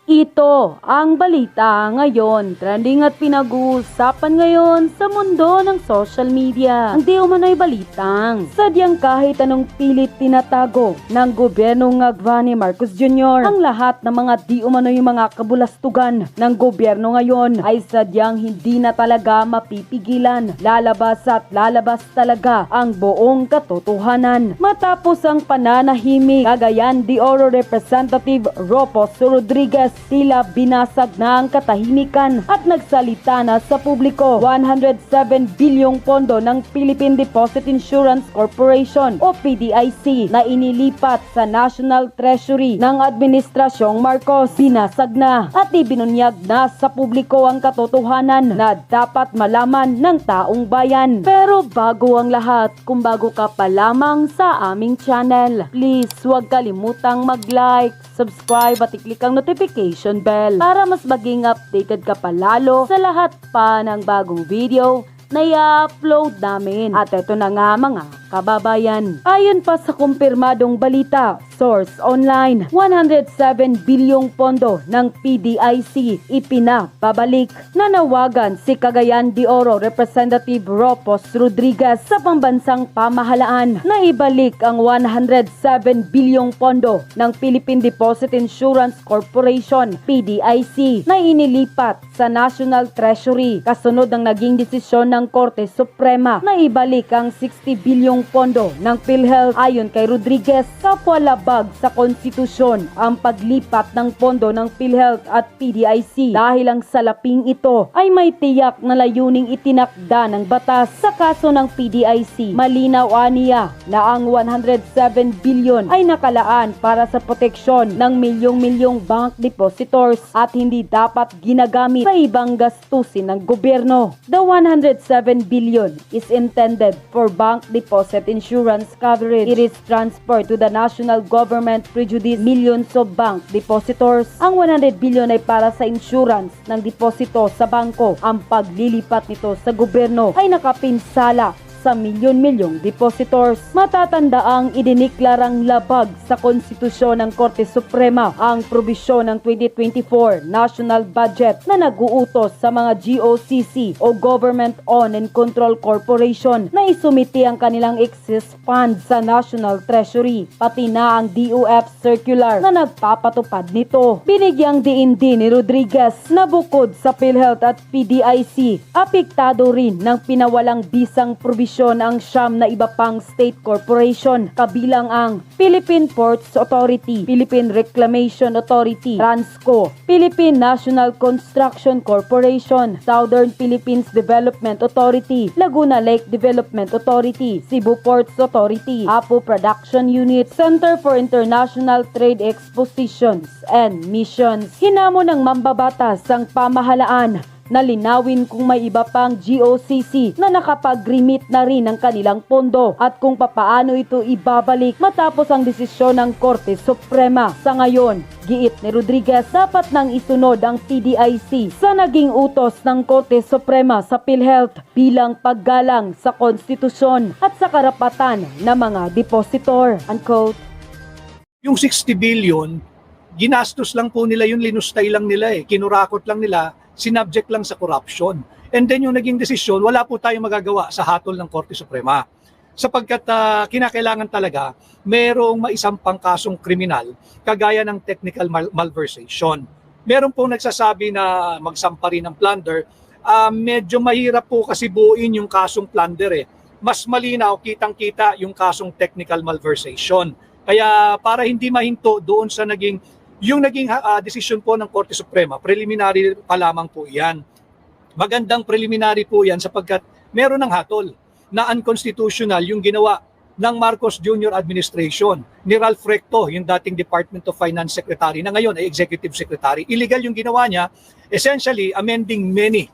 Ito ang balita ngayon, trending at pinag-uusapan ngayon sa mundo ng social media. Ang di umano'y balitang sadyang kahit anong pilit tinatago ng gobyernong Ngagvani Marcos Jr. ang lahat ng mga di umano'y mga kabulastugan ng gobyerno ngayon ay sadyang hindi na talaga mapipigilan. Lalabas at lalabas talaga ang buong katotohanan. Matapos ang pananahimik, Cagayan de Oro Representative Ropos Rodriguez tila binasag na ang katahimikan at nagsalita na sa publiko. 107 bilyong pondo ng Philippine Deposit Insurance Corporation o PDIC na inilipat sa National Treasury ng Administrasyong Marcos binasag na at ibinunyag na sa publiko ang katotohanan na dapat malaman ng taong bayan. Pero bago ang lahat, kung bago ka pa lamang sa aming channel, please huwag kalimutang mag-like, subscribe at i-click ang notification bell para mas maging updated ka palalo sa lahat pa ng bagong video na i-upload namin. At ito na nga mga kababayan. Ayon pa sa kumpirmadong balita, source online, 107 bilyong pondo ng PDIC ipinapabalik. Nanawagan si Cagayan de Oro Representative Ropos Rodriguez sa pambansang pamahalaan na ibalik ang 107 bilyong pondo ng Philippine Deposit Insurance Corporation PDIC na inilipat sa National Treasury kasunod ng naging desisyon ng Korte Suprema na ibalik ang 60 bilyong pondo ng PhilHealth. Ayon kay Rodriguez, kapwa-labag sa konstitusyon ang paglipat ng pondo ng PhilHealth at PDIC dahil ang salaping ito ay may tiyak na layuning itinakda ng batas. Sa kaso ng PDIC, malinaw aniya na ang 107 bilyon ay nakalaan para sa proteksyon ng milyong-milyong bank depositors at hindi dapat ginagamit sa ibang gastusin ng gobyerno. The 107 billion is intended for bank deposit insurance coverage. It is transferred to the national government prejudice millions of bank depositors. Ang 100 billion ay para sa insurance ng deposito sa bangko. Ang paglilipat nito sa gobyerno ay nakapinsala sa milyon-milyong depositors. Matatandaang idiniklarang labag sa konstitusyon ng Korte Suprema ang probisyon ng 2024 National Budget na nag-uutos sa mga GOCC o Government Owned and Controlled Corporation na isumiti ang kanilang excess funds sa National Treasury, pati na ang DOF Circular na nagpapatupad nito. Binigyang diin din ni Rodriguez na bukod sa PhilHealth at PDIC, apektado rin ng pinawalang bisang probisyon ang siyam na iba pang state corporation, kabilang ang Philippine Ports Authority, Philippine Reclamation Authority, Transco, Philippine National Construction Corporation, Southern Philippines Development Authority, Laguna Lake Development Authority, Cebu Ports Authority, Apo Production Unit, Center for International Trade Expositions and Missions. Hinamon ng mambabatas ang pamahalaan na linawin kung may iba pang GOCC na nakapag-remit na rin ng kanilang pondo at kung papaano ito ibabalik matapos ang desisyon ng Korte Suprema. Sa ngayon, giit ni Rodriguez, dapat nang isunod ang PDIC sa naging utos ng Korte Suprema sa PhilHealth bilang paggalang sa konstitusyon at sa karapatan ng mga depositor. Unquote. Yung 60 billion, ginastos lang po nila yun, linustay lang nila kinurakot lang nila, sinubject lang sa corruption. And then yung naging desisyon, wala po tayong magagawa sa hatol ng Korte Suprema. Sapagkat kinakailangan talaga merong maisampang kasong kriminal kagaya ng technical malversation. Meron pong nagsasabi na magsampa rin ng plunder. Medyo mahirap po kasi buuin yung kasong plunder Mas malinaw, kitang-kita yung kasong technical malversation. Kaya para hindi mahinto doon sa naging desisyon po ng Korte Suprema, preliminary pa lamang po yan. Magandang preliminary po yan sapagkat meron ng hatol na unconstitutional yung ginawa ng Marcos Jr. Administration ni Ralph Recto, yung dating Department of Finance Secretary na ngayon ay Executive Secretary. Illegal yung ginawa niya, essentially amending many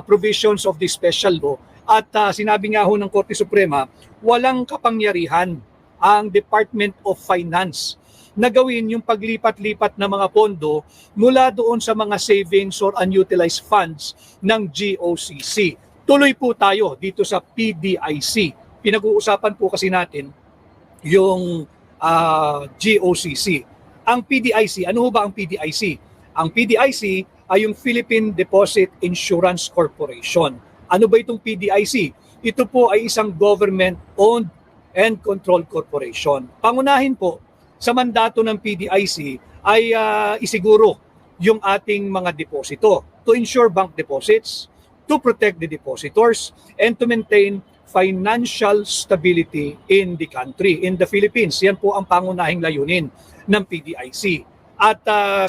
provisions of the special law. At sinabi nga ho ng Korte Suprema, walang kapangyarihan ang Department of Finance na gawin yung paglipat-lipat ng mga pondo mula doon sa mga savings or unutilized funds ng GOCC. Tuloy po tayo dito sa PDIC. Pinag-uusapan po kasi natin yung GOCC. Ang PDIC, ano ba ang PDIC? Ang PDIC ay yung Philippine Deposit Insurance Corporation. Ano ba itong PDIC? Ito po ay isang government-owned and controlled corporation. Pangunahin po, sa mandato ng PDIC ay isiguro yung ating mga deposito to ensure bank deposits, to protect the depositors, and to maintain financial stability in the country, in the Philippines. Yan po ang pangunahing layunin ng PDIC. At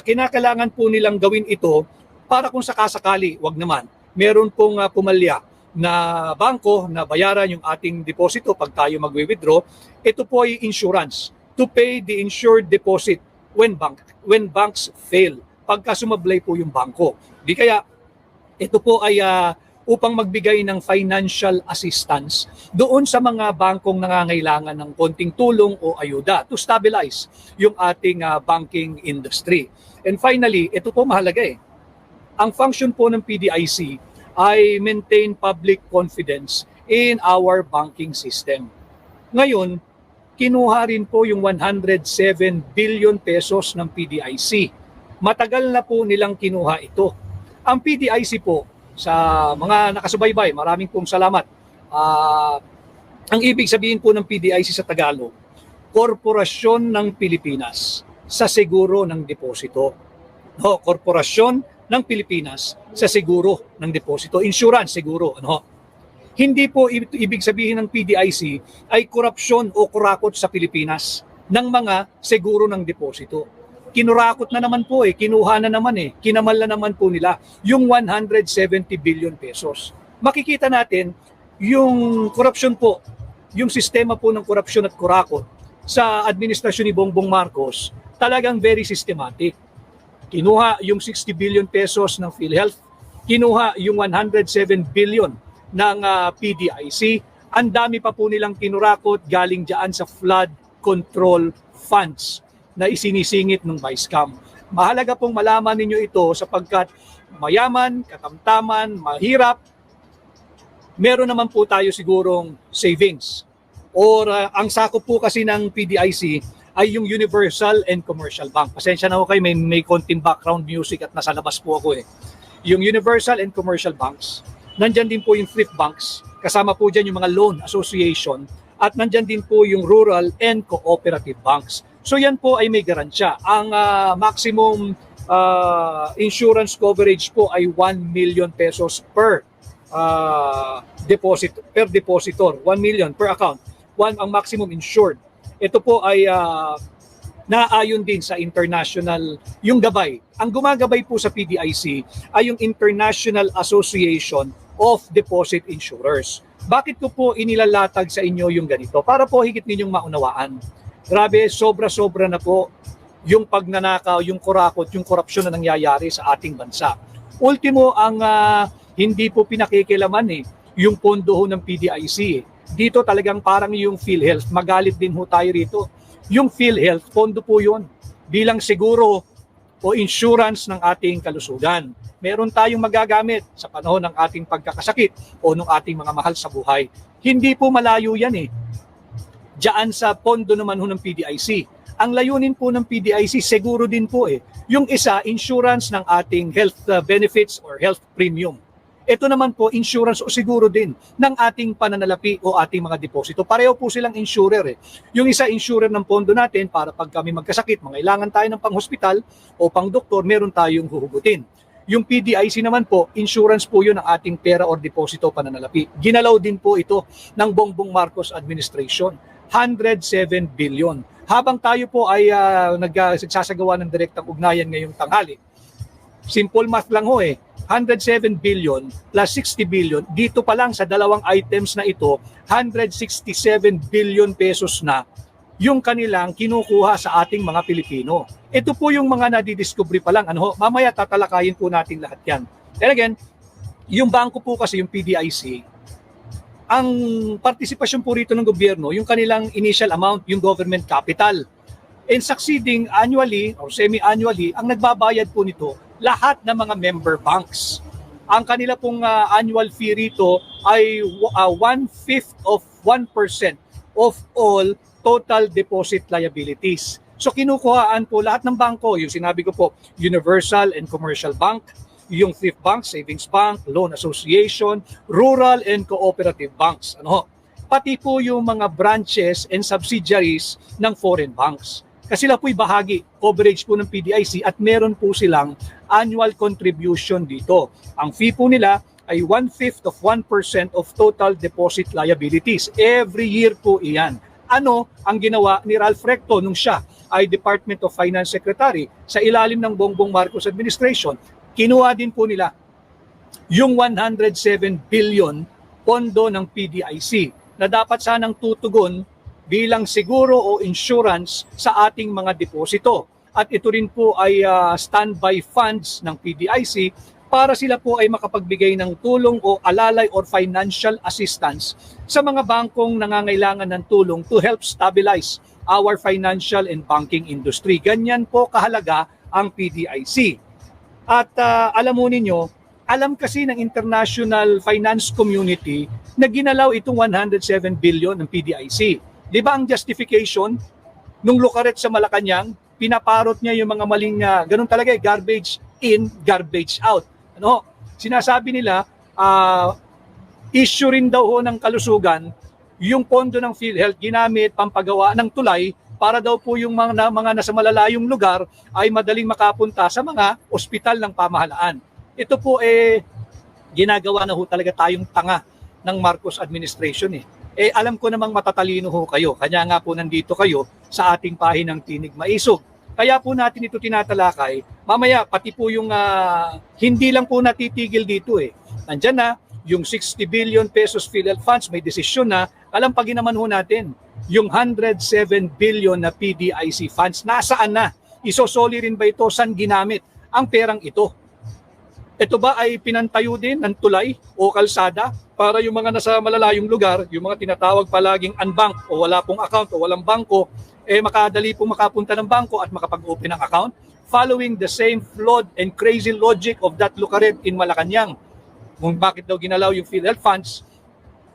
kinakailangan po nilang gawin ito para kung sakasakali, wag naman, meron pong pumalya na bangko na bayaran yung ating deposito pag tayo magwi-withdraw, ito po ay insurance to pay the insured deposit when banks fail, pagka sumablay po yung bangko. Di kaya ito po ay upang magbigay ng financial assistance doon sa mga bangkong nangangailangan ng konting tulong o ayuda to stabilize yung ating banking industry. And finally, ito po mahalaga Ang function po ng PDIC ay maintain public confidence in our banking system. Ngayon, kinuha rin po yung 107 billion pesos ng PDIC. Matagal na po nilang kinuha ito. Ang PDIC po, sa mga nakasubaybay, maraming pong salamat. Ang ibig sabihin po ng PDIC sa Tagalog, Korporasyon ng Pilipinas sa Seguro ng Deposito. Korporasyon ng Pilipinas sa Seguro ng Deposito. Insurance, seguro. Hindi po ibig sabihin ng PDIC ay korupsyon o kurakot sa Pilipinas ng mga seguro ng deposito. Kinurakot na naman po kinuha na naman kinamal na naman po nila yung 170 billion pesos. Makikita natin yung korupsyon po, yung sistema po ng korupsyon at kurakot sa administrasyon ni Bongbong Marcos, talagang very systematic. Kinuha yung 60 billion pesos ng PhilHealth, kinuha yung 107 billion ng PDIC. Ang dami pa po nilang kinurakot galing dyan sa flood control funds na isinisingit ng Vicecam. Mahalaga pong malaman ninyo ito sapagkat mayaman, katamtaman, mahirap, meron naman po tayo sigurong savings. Or ang sakop po kasi ng PDIC ay yung Universal and Commercial Bank. Pasensya na ako kayo, may konting background music at nasa labas po ako Yung Universal and Commercial Banks, nandyan din po yung thrift banks, kasama po dyan yung mga loan association, at nandyan din po yung rural and cooperative banks. So yan po ay may garansya. Ang maximum insurance coverage po ay 1 million pesos per depositor, 1 million per account. Ang maximum insured. Ito po ay naayon din sa international, yung gabay. Ang gumagabay po sa PDIC ay yung International Association of Deposit Insurers. Bakit ko po inilalatag sa inyo yung ganito? Para po higit ninyong maunawaan. Grabe, sobra-sobra na po yung pagnanakaw, yung kurakot, yung korupsyon na nangyayari sa ating bansa. Ultimo, ang hindi po pinakikilaman yung pondo ng PDIC. Dito talagang parang yung PhilHealth, magalit din ho tayo rito. Yung PhilHealth, pondo po yun bilang seguro o insurance ng ating kalusugan. Meron tayong magagamit sa panahon ng ating pagkakasakit o ng ating mga mahal sa buhay. Hindi po malayo yan Diyan sa pondo naman ho ng PDIC. Ang layunin po ng PDIC, seguro din po Yung isa, insurance ng ating health benefits or health premium. Ito naman po, insurance o seguro din ng ating pananalapi o ating mga deposito. Pareho po silang insurer Yung isa, insurer ng pondo natin para pag kami magkasakit, mangailangan tayo ng pang-hospital o pang-doktor, meron tayong huhugutin. Yung PDIC naman po, insurance po yun ng ating pera or deposito pananalapi. Ginalaw din po ito ng Bongbong Marcos administration. 107 billion. Habang tayo po ay nagsasagawa ng direktang ugnayan ngayong tanghali, simple math lang 107 billion plus 60 billion, dito pa lang sa dalawang items na ito, 167 billion pesos na yung kanilang kinukuha sa ating mga Pilipino. Ito po yung mga nadidiscovery pa lang. Mamaya tatalakayin po natin lahat yan. And again, yung bangko po kasi, yung PDIC, ang partisipasyon po rito ng gobyerno, yung kanilang initial amount, yung government capital. And succeeding annually or semi-annually, ang nagbabayad po nito, lahat ng mga member banks. Ang kanila pong annual fee rito ay 1/5 of 1% of all total deposit liabilities. So kinukuhaan po lahat ng bangko, yung sinabi ko po, Universal and Commercial Bank, yung Thrift Bank, Savings Bank, Loan Association, Rural and Cooperative Banks. Pati po yung mga branches and subsidiaries ng foreign banks. Kasi sila po'y bahagi, coverage po ng PDIC at meron po silang annual contribution dito. Ang fee po nila ay 1/5 of 1% of total deposit liabilities. Every year po iyan. Ano ang ginawa ni Ralph Recto nung siya ay Department of Finance Secretary sa ilalim ng Bongbong Marcos administration? Kinuha din po nila yung 107 billion pondo ng PDIC na dapat sanang tutugon bilang siguro o insurance sa ating mga deposito. At ito rin po ay standby funds ng PDIC para sila po ay makapagbigay ng tulong o alalay or financial assistance sa mga bangkong nangangailangan ng tulong to help stabilize our financial and banking industry. Ganyan po kahalaga ang PDIC. At alam mo ninyo, alam kasi ng international finance community na ginalaw itong 107 billion ng PDIC. Di ba ang justification nung Lucaret sa Malacanang, pinaparot niya yung mga maling, ganun talaga garbage in, garbage out. Sinasabi nila, issue rin daw ho ng kalusugan, yung pondo ng PhilHealth ginamit pampagawa ng tulay para daw po yung mga nasa malalayong lugar ay madaling makapunta sa mga ospital ng pamahalaan. Ito po ginagawa na ho talaga tayong tanga ng Marcos administration alam ko namang matatalino ho kayo. Kanya nga po nandito kayo sa ating pahinang Tinig Maisog. Kaya po natin ito tinatalakay. Mamaya pati po yung hindi lang po natitigil dito Nandyan na yung 60 billion pesos PhilHealth funds, may desisyon na. Alampagin naman ho natin yung 107 billion na PDIC funds. Nasaan na? Isosoli rin ba ito? Saan ginamit ang perang ito? Ito ba ay pinantayo din ng tulay o kalsada para yung mga nasa malalayong lugar, yung mga tinatawag palaging unbank o wala pong account o walang bangko, makadali pong makapunta ng bangko at makapag-open ng account, following the same flawed and crazy logic of that Lucaret in Malacanang. Kung bakit daw ginalaw yung PhilHealth funds,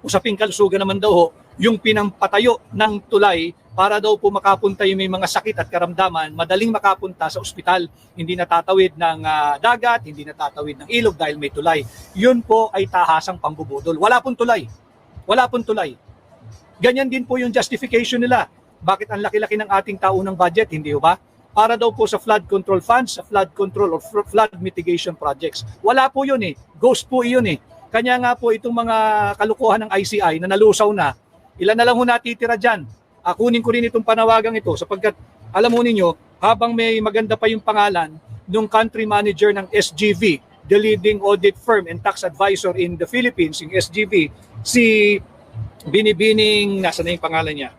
usaping kalusugan naman daw ho, yung pinampatayo ng tulay para daw po makapunta yung may mga sakit at karamdaman, madaling makapunta sa ospital, hindi natatawid ng dagat, hindi natatawid ng ilog dahil may tulay. Yun po ay tahasang pambubudol. Wala pong tulay. Wala pong tulay. Ganyan din po yung justification nila. Bakit ang laki-laki ng ating taunang budget, hindi ba? Para daw po sa flood control funds, sa flood control or flood mitigation projects. Wala po yun Ghost po yun Kanya nga po itong mga kalukuhan ng ICI na nalusaw na, ilan na lang ho natitira dyan. Kunin ko rin itong panawagang ito sapagkat alam mo ninyo, habang may maganda pa yung pangalan ng country manager ng SGV, the leading audit firm and tax advisor in the Philippines, yung SGV, si Binibining, nasa na yung pangalan niya?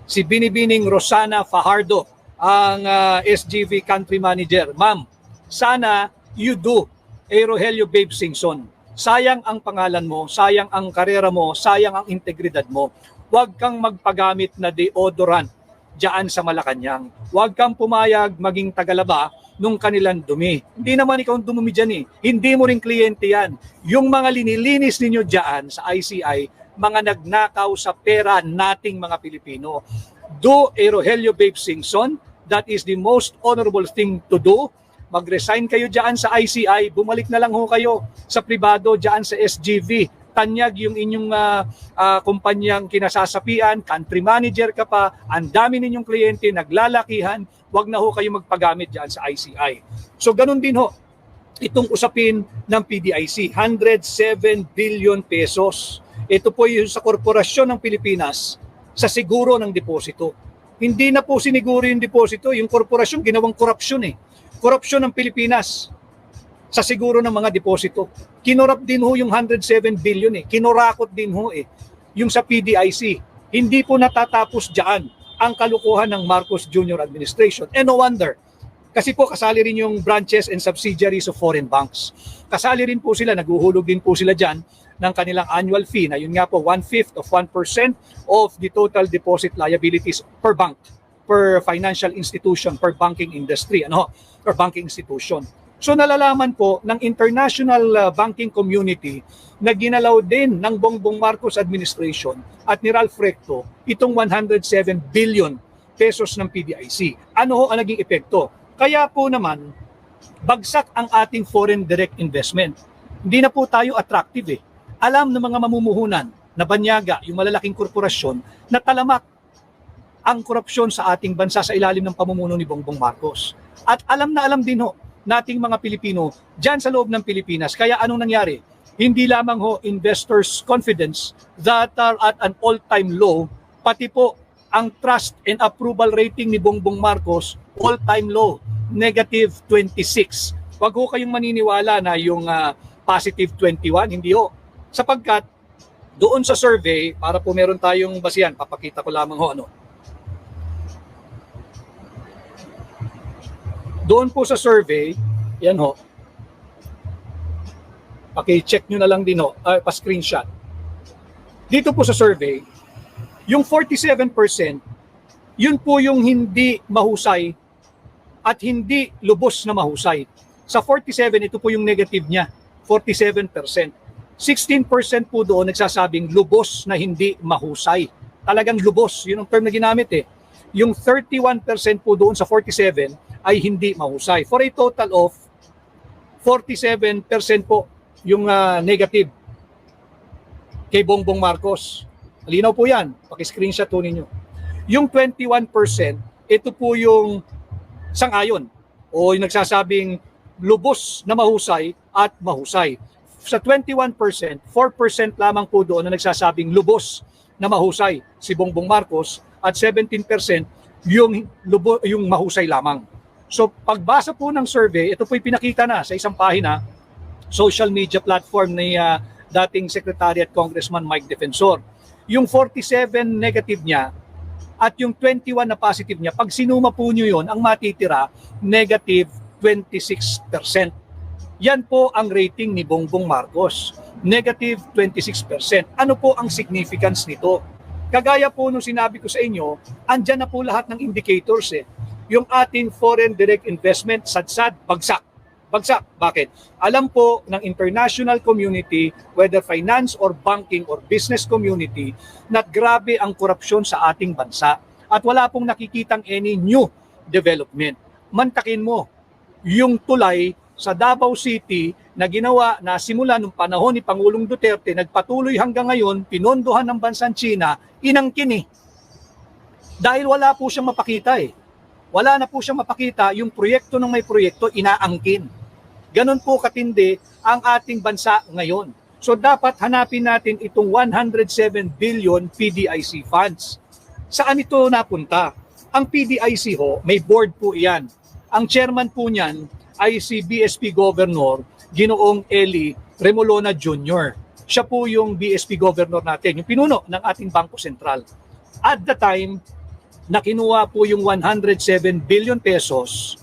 Si Binibining Rosana Fajardo, ang SGV country manager. Ma'am, sana you do Rogelio Babe Singson. Sayang ang pangalan mo, sayang ang karera mo, sayang ang integridad mo. Huwag kang magpagamit na deodorant diyan sa Malacanang. Huwag kang pumayag maging tagalaba nung kanilang dumi. Hindi naman ikaw dumumi dyan Hindi mo rin kliyente yan. Yung mga linilinis ninyo diyan sa ICI, mga nagnakaw sa pera nating mga Pilipino. Do Rogelio Babe Singson. That is the most honorable thing to do. Mag-resign kayo diyan sa ICI, bumalik na lang ho kayo sa pribado diyan sa SGV. Tanyag yung inyong kumpanyang kinasasapian, country manager ka pa, ang dami ninyong kliyente, naglalakihan, wag na ho kayo magpagamit diyan sa ICI. So ganun din ho, itong usapin ng PDIC, 107 billion pesos. Ito po yung sa korporasyon ng Pilipinas sa siguro ng deposito. Hindi na po siniguro yung deposito, yung korporasyon ginawang korupsyon Korupsyon ng Pilipinas sa siguro ng mga deposito. Kinurap din ho yung 107 billion Kinurakot din ho yung sa PDIC. Hindi po natatapos diyan ang kalukuhan ng Marcos Jr. administration. And no wonder. Kasi po kasali rin yung branches and subsidiaries of foreign banks. Kasali rin po sila, naguhulog din po sila diyan ng kanilang annual fee na yun nga po 1/5 of 1% of the total deposit liabilities per bank, per financial institution, per banking industry, or banking institution. So nalalaman po ng international banking community na ginalaw din ng Bongbong Marcos administration at ni Ralph Recto itong 107 billion pesos ng PDIC. Ano ho ang naging epekto? Kaya po naman, bagsak ang ating foreign direct investment. Hindi na po tayo attractive eh. Alam ng mga mamumuhunan na banyaga, yung malalaking korporasyon, na talamak ang korupsyon sa ating bansa sa ilalim ng pamumuno ni Bongbong Marcos. At alam na alam din ho nating mga Pilipino dyan sa loob ng Pilipinas. Kaya anong nangyari? Hindi lamang ho investors' confidence that are at an all-time low, pati po ang trust and approval rating ni Bongbong Marcos all-time low, negative 26. Huwag ho kayong maniniwala na yung positive 21, hindi ho. Sapagkat doon sa survey, para po meron tayong basihan, papakita ko lamang ho ano. Doon po sa survey, yan ho, paki-check nyo na lang din ho, pa-screenshot. Dito po sa survey, yung 47%, yun po yung hindi mahusay at hindi lubos na mahusay. Sa 47, ito po yung negative niya, 47%. 16% po doon nagsasabing lubos na hindi mahusay. Talagang lubos, yun ang term na ginamit eh. Yung 31% po doon sa 47 ay hindi mahusay. For a total of 47% po yung negative kay Bongbong Marcos. Malinaw po yan. Paki-screenshot po ninyo. Yung 21%, ito po yung sang-ayon o yung nagsasabing lubos na mahusay at mahusay. Sa 21%, 4% lamang po doon na nagsasabing lubos na mahusay si Bongbong Marcos at 17% yung mahusay lamang. So pagbasa po ng survey, ito po'y pinakita na sa isang pahina, social media platform ni dating Secretary at Congressman Mike Defensor. Yung 47 negative niya at yung 21 na positive niya, pag sinuma po nyo yun, ang matitira, negative 26%. Yan po ang rating ni Bongbong Marcos, negative 26%. Ano po ang significance nito? Kagaya po nung sinabi ko sa inyo, andyan na po lahat ng indicators eh. Yung ating foreign direct investment, sadsad, bagsak. Bagsak. Bakit? Alam po ng international community, whether finance or banking or business community, na grabe ang korupsyon sa ating bansa. At wala pong nakikitang any new development. Mantakin mo, yung tulay sa Davao City na ginawa na simula nung panahon ni Pangulong Duterte, nagpatuloy hanggang ngayon, pinondohan ng bansang China, inangkin eh. Dahil wala po siyang mapakita eh. Wala na po siyang mapakita, yung proyekto ng may proyekto, inaangkin. Ganon po katindi ang ating bansa ngayon. So dapat hanapin natin itong 107 billion PDIC funds. Saan ito napunta? Ang PDIC ho, may board po iyan. Ang chairman po niyan ay si BSP Governor Ginoong Eli Remolona Jr. Siya po yung BSP Governor natin, yung pinuno ng ating Bangko Sentral. At the time na kinuha po yung 107 billion pesos,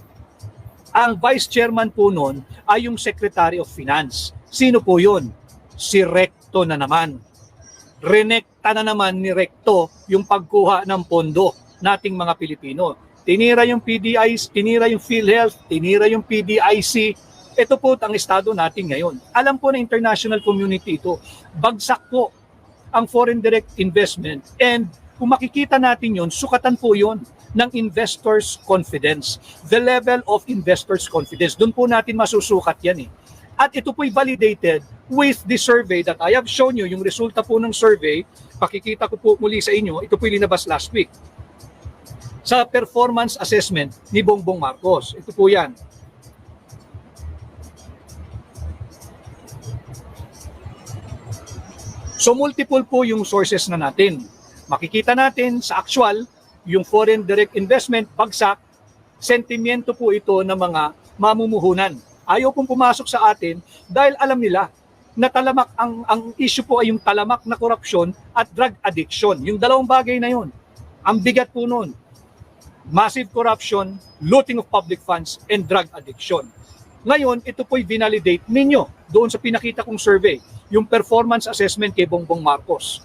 ang vice chairman po nun ay yung Secretary of Finance. Sino po yun? Si Recto na naman. Renekta na naman ni Recto yung pagkuha ng pondo nating mga Pilipino. Tinira yung PDIC, tinira yung PhilHealth, tinira yung PDIC. Ito po ang estado natin ngayon. Alam po na international community ito. Bagsak po ang foreign direct investment, and kung makikita natin yun, sukatan po yun ng investors' confidence. The level of investors' confidence. Doon po natin masusukat yan eh. At ito po'y validated with the survey that I have shown you. Yung resulta po ng survey, pakikita ko po muli sa inyo, ito po'y linabas last week. Sa performance assessment ni Bongbong Marcos. Ito po yan. So multiple po yung sources na natin. Makikita natin sa actual, yung foreign direct investment, bagsak, sentimiento po ito ng mga mamumuhunan. Ayaw pong pumasok sa atin dahil alam nila na talamak, ang issue po ay yung talamak na korupsyon at drug addiction. Yung dalawang bagay na yun. Ang bigat po nun. Massive corruption, looting of public funds, and drug addiction. Ngayon, ito po'y vinalidate ninyo doon sa pinakita kong survey, yung performance assessment kay Bongbong Marcos.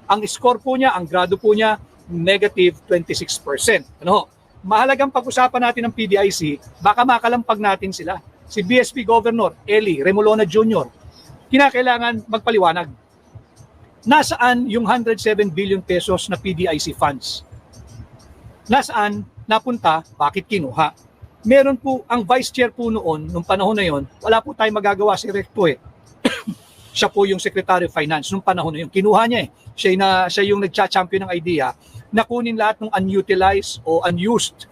Ang score po niya, ang grado po niya, negative 26%. Ano? Mahalagang pag-usapan natin ng PDIC, baka makalampag natin sila. Si BSP Governor Eli Remolona Jr., kinakailangan magpaliwanag. Nasaan yung 107 billion pesos na PDIC funds? Nasaan napunta, bakit kinuha. Meron po, ang vice chair po noon, nung panahon na yon, wala po tayong magagawa si Recto eh. Siya po yung Secretary of Finance nung panahon na yun. Kinuha niya eh. Siya yung nagcha-champion ng idea na kunin lahat ng unutilized o unused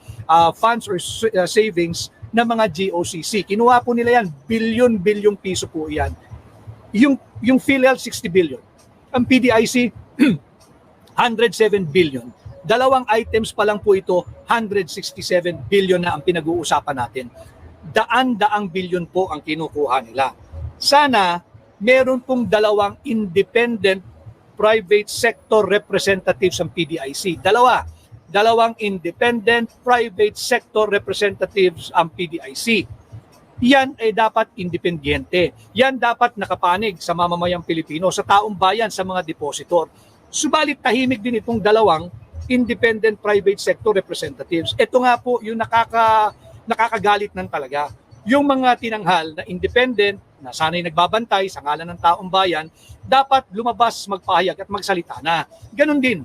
funds or savings ng mga GOCC. Kinuha po nila yan, bilyon-bilyong piso po yan. Yung PhilHealth, 60 billion. Ang PDIC, 107 billion. Dalawang items pa lang po ito, 167 billion na ang pinag-uusapan natin. Daan-daang billion po ang kinukuha nila. Sana meron pong dalawang independent private sector representatives ang PDIC. Dalawang independent private sector representatives ang PDIC. Yan ay dapat independyente. Yan dapat nakapanig sa mamamayang Pilipino, sa taong bayan, sa mga depositor. Subalit tahimik din itong dalawang independent private sector representatives. Ito nga po yung nakakagalit ng talaga. Yung mga tinanghal na independent, na sana'y nagbabantay sa ngalan ng taong bayan, dapat lumabas, magpahayag at magsalita na. Ganon din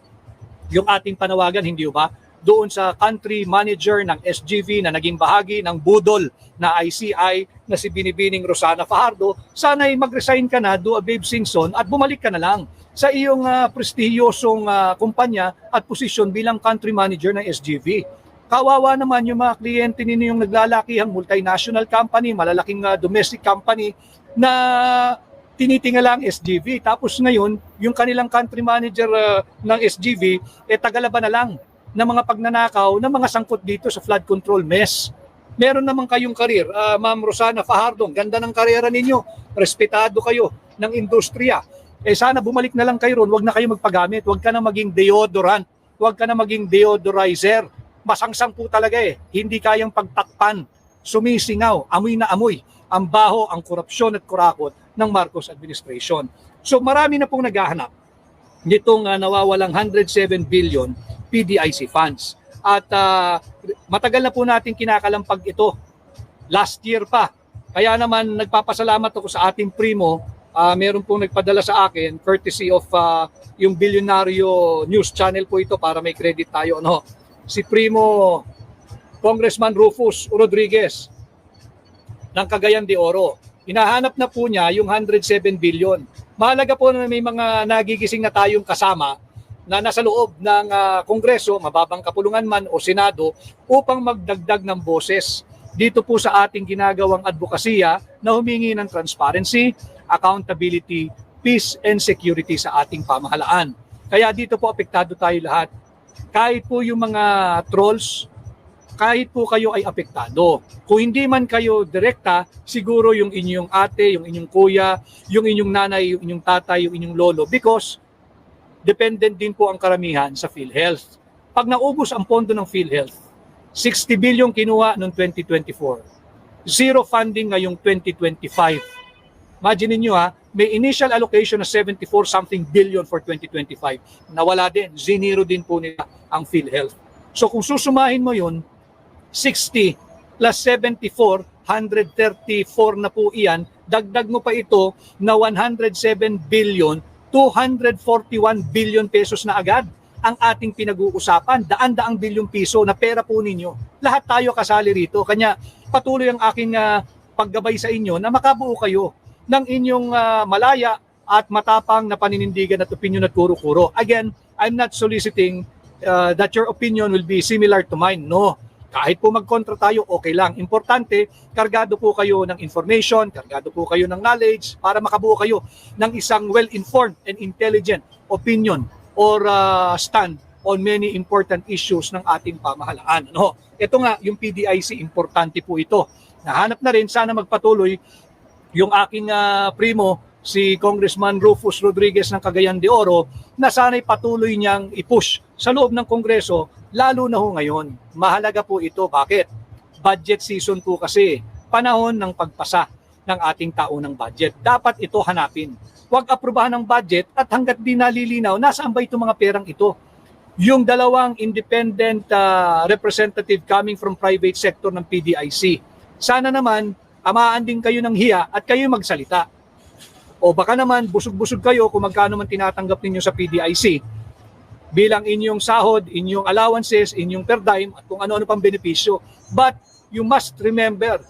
yung ating panawagan, hindi ba? Doon sa country manager ng SGV na naging bahagi ng budol na ICI na si Binibining Rosana Fajardo, sana'y mag-resign ka na, do a Babe Singson at bumalik ka na lang sa iyong prestihiyosong kumpanya at posisyon bilang country manager ng SGV. Kawawa naman yung mga kliyente ninyo yung naglalakihang multinational company, malalaking domestic company na tinitingala ang SGV. Tapos ngayon, yung kanilang country manager ng SGV, tagalaban na lang ng mga pagnanakaw, ng mga sangkot dito sa flood control mess. Meron naman kayong karir, Ma'am Rosana Fajardo, ganda ng karera ninyo, respetado kayo ng industriya. Sana bumalik na lang kayo ron, wag na kayo magpagamit, wag ka na maging deodorant, wag ka na maging deodorizer. Masangsang po talaga eh, hindi kayang pagtakpan, sumisingaw, amoy na amoy, ang baho, ang korupsyon at kurakot ng Marcos administration. So marami na pong naghahanap nitong nawawalang 107 billion PDIC funds. At matagal na po natin kinakalampag ito, last year pa. Kaya naman nagpapasalamat ako sa ating primo. Meron pong nagpadala sa akin courtesy of yung Bilyonaryo News Channel po ito para may credit tayo. Ano? Si Primo Congressman Rufus Rodriguez ng Cagayan de Oro. Hinahanap na po niya yung 107 billion. Mahalaga po na may mga nagigising na tayong kasama na nasa loob ng Kongreso, mababang kapulungan man o Senado, upang magdagdag ng boses dito po sa ating ginagawang advokasya na humingi ng transparency, accountability, peace and security sa ating pamahalaan. Kaya dito po apektado tayo lahat. Kahit po yung mga trolls, kahit po kayo ay apektado. Kung hindi man kayo direkta, siguro yung inyong ate, yung inyong kuya, yung inyong nanay, yung inyong tatay, yung inyong lolo, because dependent din po ang karamihan sa PhilHealth. Pag naubos ang pondo ng PhilHealth, 60 billion kinuha noong 2024. Zero funding ngayong 2025. Imagine niyo may initial allocation na 74 something billion for 2025. Nawala din, zinero din po nila ang PhilHealth. So kung susumahin mo yun, 60 plus 74, 134 na po iyan, dagdag mo pa ito na 107 billion, 241 billion pesos na agad ang ating pinag-uusapan. Daan-daang bilyong piso na pera po ninyo. Lahat tayo kasali rito. Kanya patuloy ang aking paggabay sa inyo na makabuo kayo ng inyong malaya at matapang na paninindigan at opinion at kuro-kuro. Again, I'm not soliciting that your opinion will be similar to mine. No. Kahit po magkontra tayo, okay lang. Importante, kargado po kayo ng information, kargado po kayo ng knowledge para makabuo kayo ng isang well-informed and intelligent opinion or stand on many important issues ng ating pamahalaan. No. Ito nga, yung PDIC, importante po ito. Nahanap na rin, sana magpatuloy yung aking primo, si Congressman Rufus Rodriguez ng Cagayan de Oro, na sana'y patuloy niyang i-push sa loob ng Kongreso, lalo na ho ngayon. Mahalaga po ito. Bakit? Budget season po kasi, panahon ng pagpasa ng ating taunang budget. Dapat ito hanapin. Huwag aprubahan ng budget at hanggat di nalilinaw, nasaan ba itong mga perang ito? Yung dalawang independent representative coming from private sector ng PDIC. Sana naman, amaan din kayo ng hiya at kayo magsalita. O baka naman busog-busog kayo kung magkano man tinatanggap ninyo sa PDIC. bilang inyong sahod, inyong allowances, inyong per dime, at kung ano-ano pang benepisyo. But you must remember,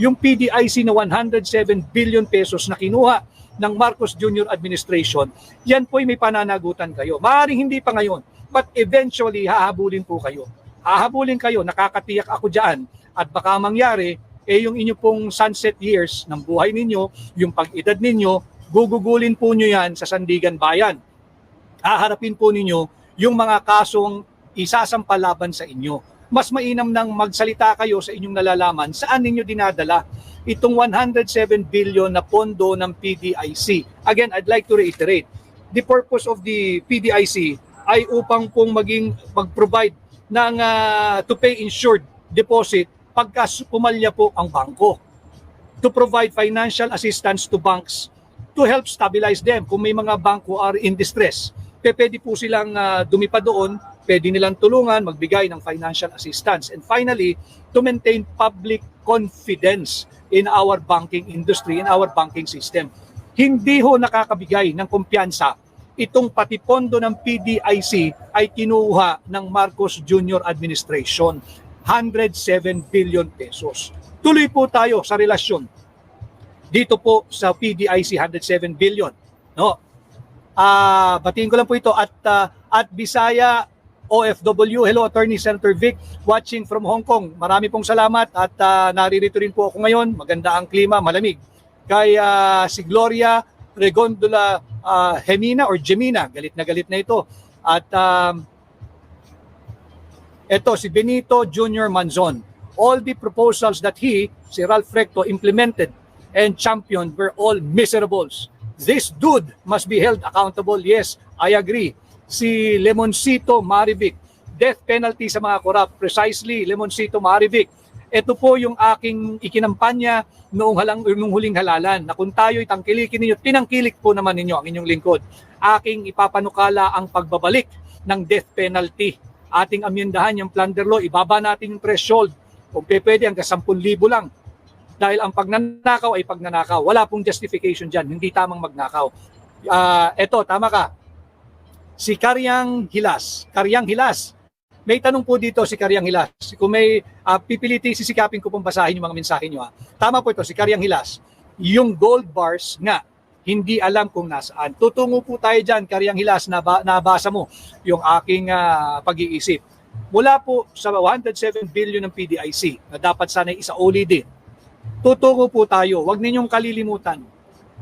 yung PDIC na 107 billion pesos na kinuha ng Marcos Jr. administration, yan po'y may pananagutan kayo. Maaaring hindi pa ngayon, but eventually hahabulin po kayo. Hahabulin kayo, nakakatiyak ako dyan, at baka mangyari, yung inyo pong sunset years ng buhay ninyo, yung pag-edad ninyo, gugugulin po nyo yan sa Sandigan Bayan. Haharapin po ninyo yung mga kasong isasampal laban sa inyo. Mas mainam nang magsalita kayo sa inyong nalalaman saan ninyo dinadala itong 107 billion na pondo ng PDIC. Again, I'd like to reiterate, the purpose of the PDIC ay upang pong mag-provide ng to pay insured deposit pagka pumalya po ang bangko. To provide financial assistance to banks to help stabilize them. Kung may mga bangko are in distress, pwede po silang dumipa doon, pwede nilang tulungan, magbigay ng financial assistance. And finally, to maintain public confidence in our banking industry, in our banking system. Hindi ho nakakabigay ng kumpiyansa itong pati pondo ng PDIC ay kinuha ng Marcos Jr. administration. 107 billion pesos. Tuloy po tayo sa relasyon dito po sa PDIC 107 billion. No? Batiin ko lang po ito at Bisaya OFW. Hello, Attorney Senator Vic, watching from Hong Kong. Marami pong salamat at naririto rin po ako ngayon. Maganda ang klima, malamig. Kay si Gloria Regondola Gemina, galit na ito. At ito si Benito Jr. Manzon. All the proposals that si Ralph Recto, implemented and championed were all miserables. This dude must be held accountable. Yes, I agree. Si Lemoncito Marivic, death penalty sa mga korap. Precisely, Lemoncito Marivic. Ito po yung aking ikinampanya noong huling halalan, na kung tayo'y tangkilikin ninyo, tinangkilik po naman ninyo ang inyong lingkod. Aking ipapanukala ang pagbabalik ng death penalty. Ating amyendahan yung plunder law, ibaba natin yung threshold. Kung pwede hanggang 10,000 lang. Dahil ang pagnanakaw ay pagnanakaw. Wala pong justification dyan. Hindi tamang magnakaw. Eto, tama ka. Si Karyang Hilas. May tanong po dito si Karyang Hilas. Kung may pipilitin, sisikapin ko pong basahin yung mga mensahe nyo. Tama po ito, si Karyang Hilas. Yung gold bars nga, hindi alam kung nasaan. Tutungo po tayo dyan, Karyang Hilas, nabasa mo yung aking pag-iisip. Mula po sa 107 billion ng PDIC na dapat sana isauli din. Tutungo po tayo, huwag ninyong kalilimutan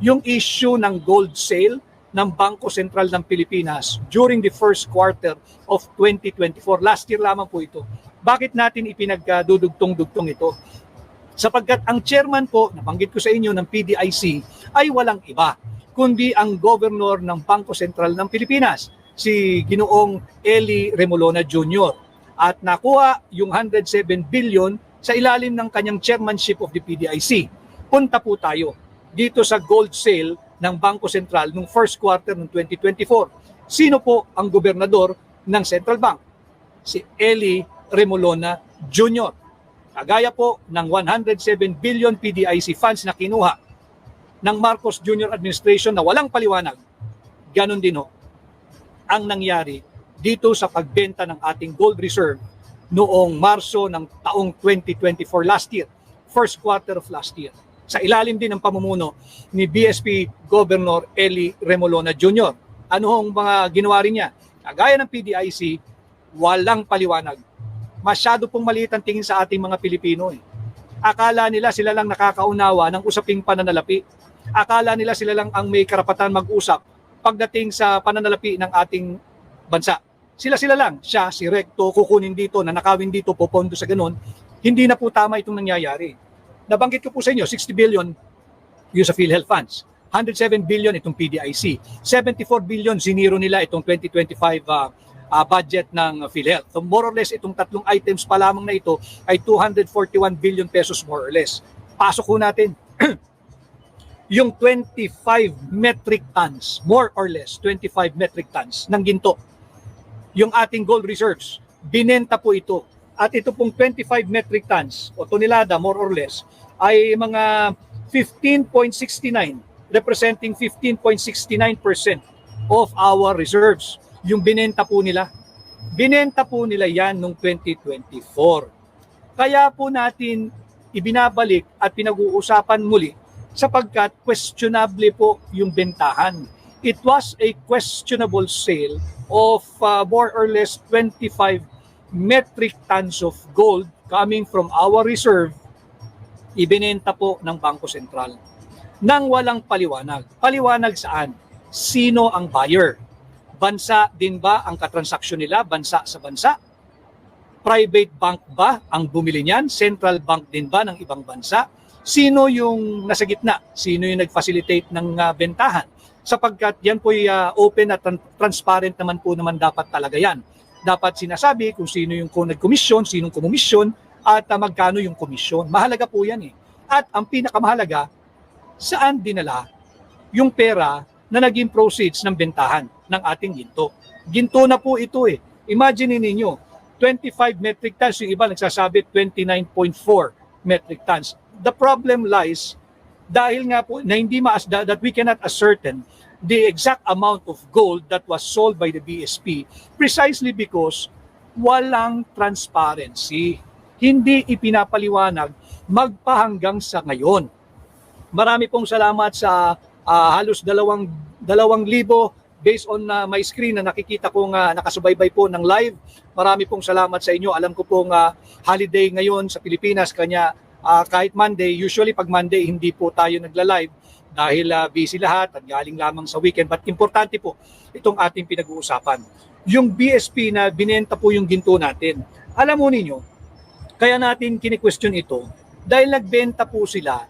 yung issue ng gold sale ng Bangko Sentral ng Pilipinas during the first quarter of 2024. Last year lamang po ito. Bakit natin ipinagdudugtong-dugtong ito? Sapagkat ang chairman po, nabanggit ko sa inyo, ng PDIC ay walang iba, kundi ang governor ng Bangko Sentral ng Pilipinas, si Ginoong Eli Remolona Jr. At nakuha yung 107 billion sa ilalim ng kanyang chairmanship of the PDIC. Punta po tayo dito sa gold sale ng Bangko Sentral noong first quarter ng 2024. Sino po ang gobernador ng Central Bank? Si Eli Remolona Jr. Kagaya po ng 107 billion PDIC funds na kinuha ng Marcos Jr. administration na walang paliwanag, ganon din ang nangyari dito sa pagbenta ng ating gold reserve noong Marso ng taong 2024, last year, first quarter of last year. Sa ilalim din ng pamumuno ni BSP Governor Eli Remolona Jr. Ano ang mga ginawa rin niya? Kagaya ng PDIC, walang paliwanag. Masyado pong maliit ang tingin sa ating mga Pilipino. Akala nila sila lang nakakaunawa ng usaping pananalapi. Akala nila sila lang ang may karapatan mag-usap pagdating sa pananalapi ng ating bansa. Sila lang, siya, si Recto, kukunin dito, nanakawin dito, popondo sa ganun. Hindi na po tama itong nangyayari. Nabanggit ko po sa inyo, 60 billion yung sa PhilHealth funds. 107 billion itong PDIC. 74 billion ziniro nila itong 2025 budget ng PhilHealth. So more or less itong tatlong items pa lamang na ito ay 241 billion pesos more or less. Pasok ko natin yung 25 metric tons, more or less 25 metric tons ng ginto. Yung ating gold reserves, binenta po ito. At ito pong 25 metric tons o tonelada more or less ay mga 15.69, representing 15.69% of our reserves. yung binenta po nila. Binenta po nila yan noong 2024. Kaya po natin ibinabalik at pinag-uusapan muli sapagkat questionable po yung bentahan. It was a questionable sale of more or less 25 metric tons of gold coming from our reserve, ibinenta po ng Bangko Sentral nang walang paliwanag. Paliwanag saan? Sino ang buyer? Bansa din ba ang katransaksyon nila? Bansa sa bansa? Private bank ba ang bumili niyan? Central bank din ba ng ibang bansa? Sino yung nasa gitna? Sino yung nag-facilitate ng bentahan? Sapagkat yan po'y open at transparent naman po naman dapat talaga yan. Dapat sinasabi kung sino yung nag-komisyon, sinong kumomisyon, at magkano yung komisyon. Mahalaga po yan eh. At ang pinakamahalaga, saan dinala yung pera na naging proceeds ng bentahan ng ating ginto. Ginto na po ito eh. Imagine ninyo, 25 metric tons, yung iba nagsasabi 29.4 metric tons. The problem lies dahil nga po na hindi that we cannot ascertain the exact amount of gold that was sold by the BSP precisely because walang transparency. Hindi ipinapaliwanag magpahanggang sa ngayon. Marami pong salamat sa halos 2,000 based on my screen na nakikita kong nakasubaybay po ng live. Marami pong salamat sa inyo. Alam ko pong holiday ngayon sa Pilipinas, kanya kahit Monday, usually pag Monday hindi po tayo nagla-live dahil busy lahat at galing lamang sa weekend. But importante po itong ating pinag-uusapan. Yung BSP na binenta po yung ginto natin. Alam mo ninyo, kaya natin kini-question ito dahil nagbenta po sila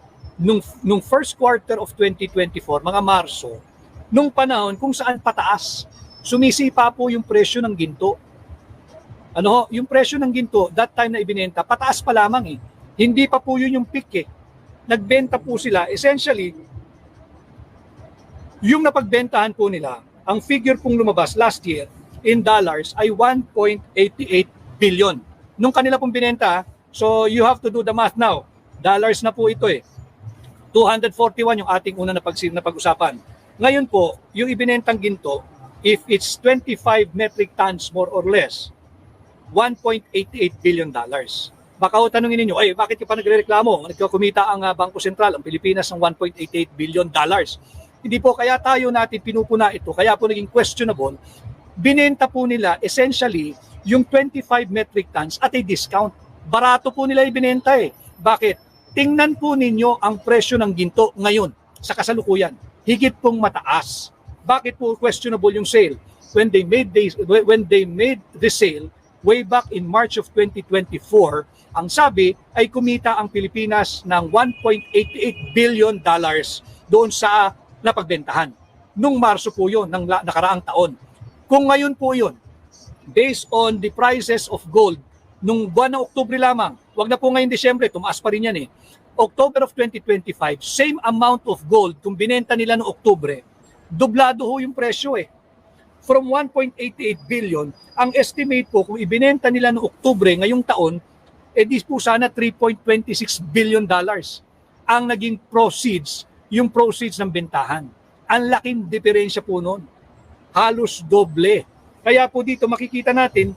nung first quarter of 2024, mga Marso, nung panahon kung saan pataas. Sumisipa po yung presyo ng ginto. Yung presyo ng ginto, that time na ibinenta, pataas pa lamang eh. Hindi pa po yun yung peak eh. Nagbenta po sila, essentially, yung napagbentahan po nila, ang figure pong lumabas last year in dollars ay 1.88 billion. Nung kanila pong binenta, so you have to do the math now. Dollars na po ito eh. 241 yung ating una na pag-usapan. Ngayon po, yung ibinentang ginto, if it's 25 metric tons more or less, 1.88 billion dollars. Baka o tanungin niyo, bakit pa nagrereklamo? Nagkakumita ang Bangko Sentral, ang Pilipinas ng 1.88 billion dollars. Hindi po, kaya tayo natin pinupuna ito, kaya po naging questionable. Binenta po nila essentially yung 25 metric tons at a discount. Barato po nila ibinenta eh. Bakit? Tingnan po ninyo ang presyo ng ginto ngayon sa kasalukuyan. Higit pong mataas. Bakit po questionable yung sale? When they made the sale way back in March of 2024, ang sabi ay kumita ang Pilipinas ng 1.88 billion dollars doon sa napagbentahan. Nung Marso po yun, ng nakaraang taon. Kung ngayon po yun, based on the prices of gold, nung buwan ng Oktubre lamang, wag na po ngayon Disyembre, tumaas pa rin yan eh. October of 2025, same amount of gold kung binenta nila noong Oktubre, dublado ho yung presyo eh. From 1.88 billion, ang estimate po kung ibinenta nila noong Oktubre ngayong taon, di po sana 3.26 billion dollars ang naging proceeds, yung proceeds ng bentahan. Ang laking diferensya po noon. Halos doble. Kaya po dito makikita natin,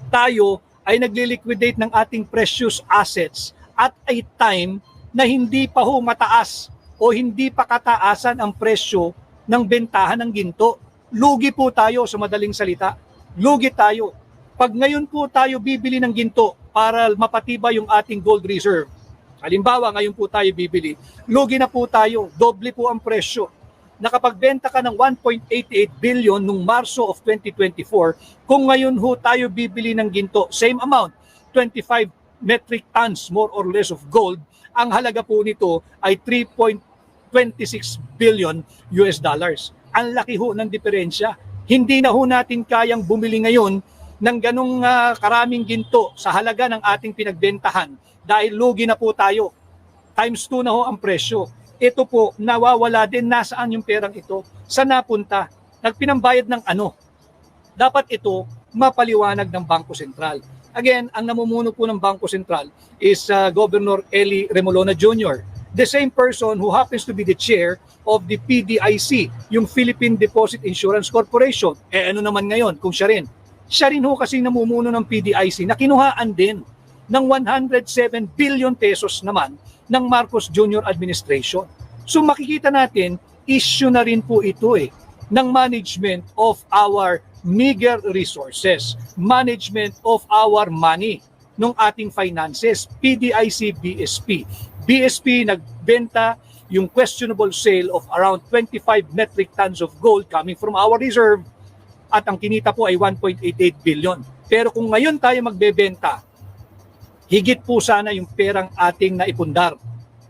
tayo ay nagli-liquidate ng ating precious assets at a time na hindi pa ho mataas o hindi pa kataasan ang presyo ng bentahan ng ginto. Lugi po tayo sa madaling salita. Lugi tayo. Pag ngayon po tayo bibili ng ginto para mapatibay yung ating gold reserve, halimbawa ngayon po tayo bibili, lugi na po tayo, doble po ang presyo. Nakapagbenta ka ng 1.88 billion nung Marso of 2024, kung ngayon ho tayo bibili ng ginto, same amount, 25 metric tons more or less of gold, ang halaga po nito ay 3.26 billion US dollars. Ang laki ho ng diferensya. Hindi na ho natin kayang bumili ngayon ng ganong karaming ginto sa halaga ng ating pinagbentahan dahil lugi na po tayo. Times 2 na ho ang presyo. Ito po, nawawala din. Nasaan yung perang ito? Saan napunta? Nagpinambayad ng ano? Dapat ito mapaliwanag ng Bangko Sentral. Again, ang namumuno po ng Bangko Sentral is Governor Eli Remolona Jr. The same person who happens to be the chair of the PDIC, yung Philippine Deposit Insurance Corporation. Ano naman ngayon kung siya rin? Siya rin ho kasi namumuno ng PDIC na kinuhaan din ng 107 billion pesos naman ng Marcos Jr. Administration. So makikita natin, issue na rin po ito ng management of our meager resources, management of our money, ng ating finances, PDIC, BSP. BSP nagbenta yung questionable sale of around 25 metric tons of gold coming from our reserve at ang kinita po ay 1.88 billion. Pero kung ngayon tayo magbebenta, higit po sana yung perang ating naipundar.